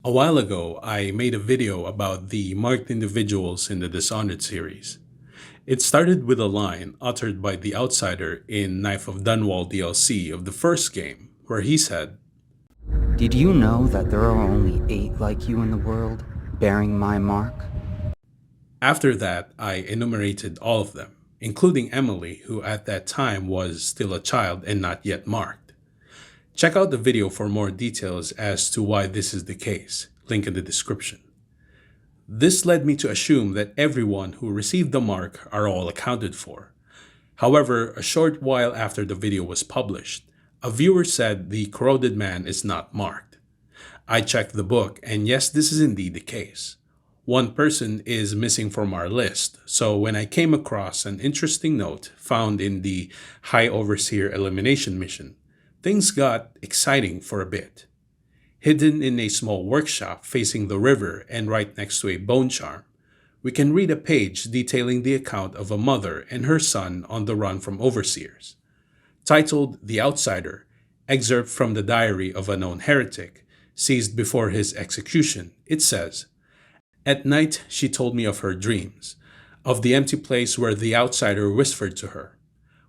A while ago, I made a video about the marked individuals in the Dishonored series. It started with a line uttered by the Outsider in Knife of Dunwall DLC of the first game, where he said, Did you know that there are only 8 like you in the world, bearing my mark? After that, I enumerated all of them, including Emily, who at that time was still a child and not yet marked. Check out the video for more details as to why this is the case, link in the description. This led me to assume that everyone who received the mark are all accounted for. However, a short while after the video was published, a viewer said the corroded man is not marked. I checked the book, and yes, this is indeed the case. One person is missing from our list, so when I came across an interesting note found in the High Overseer elimination mission, things got exciting for a bit. Hidden in a small workshop facing the river and right next to a bone charm, we can read a page detailing the account of a mother and her son on the run from overseers. Titled The Outsider, excerpt from the diary of a known heretic, seized before his execution, it says, "At night she told me of her dreams, of the empty place where the outsider whispered to her.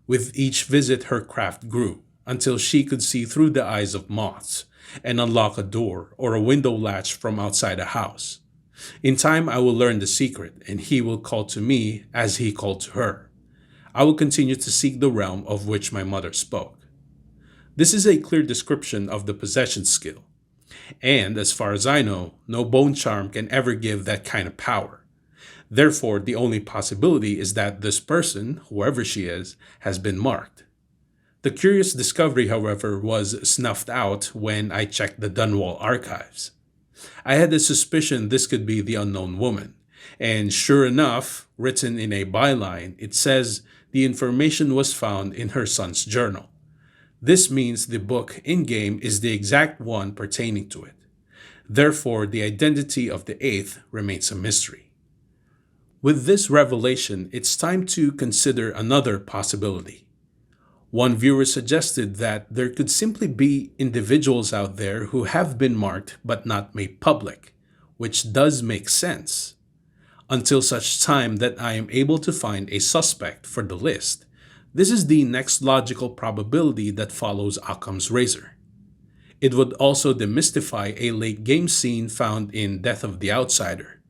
With each visit her craft grew, until she could see through the eyes of moths, and unlock a door or a window latch from outside a house. In time I will learn the secret, and he will call to me as he called to her. I will continue to seek the realm of which my mother spoke." This is a clear description of the possession skill. And as far as I know, no bone charm can ever give that kind of power. Therefore, the only possibility is that this person, whoever she is, has been marked. The curious discovery, however, was snuffed out when I checked the Dunwall archives. I had a suspicion this could be the unknown woman, and sure enough, written in a byline, it says the information was found in her son's journal. This means the book in-game is the exact one pertaining to it. Therefore, the identity of the eighth remains a mystery. With this revelation, it's time to consider another possibility. One viewer suggested that there could simply be individuals out there who have been marked but not made public, which does make sense. Until such time that I am able to find a suspect for the list, this is the next logical probability that follows Occam's razor. It would also demystify a late game scene found in Death of the Outsider.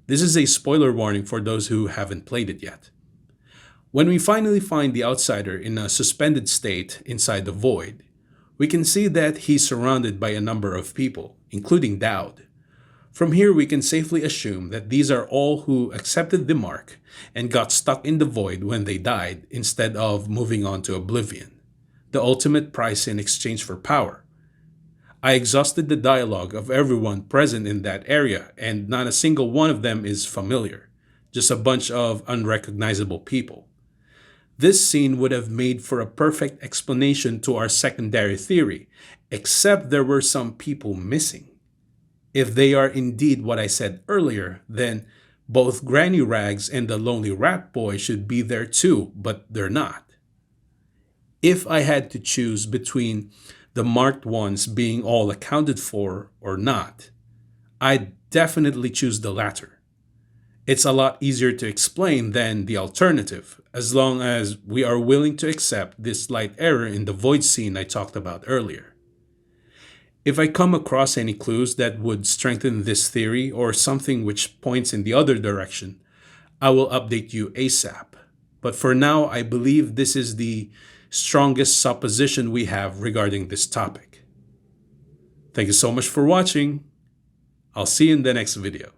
This is a spoiler warning for those who haven't played it yet. When we finally find the Outsider in a suspended state inside the void, we can see that he's surrounded by a number of people, including Dowd. From here, we can safely assume that these are all who accepted the mark and got stuck in the void when they died instead of moving on to oblivion, the ultimate price in exchange for power. I exhausted the dialogue of everyone present in that area, and not a single one of them is familiar, just a bunch of unrecognizable people. This scene would have made for a perfect explanation to our secondary theory, except there were some people missing. If they are indeed what I said earlier, then both Granny Rags and the Lonely Rat Boy should be there too, but they're not. If I had to choose between the marked ones being all accounted for or not, I'd definitely choose the latter. It's a lot easier to explain than the alternative, as long as we are willing to accept this slight error in the void scene I talked about earlier. If I come across any clues that would strengthen this theory or something which points in the other direction, I will update you ASAP. But for now, I believe this is the strongest supposition we have regarding this topic. Thank you so much for watching. I'll see you in the next video.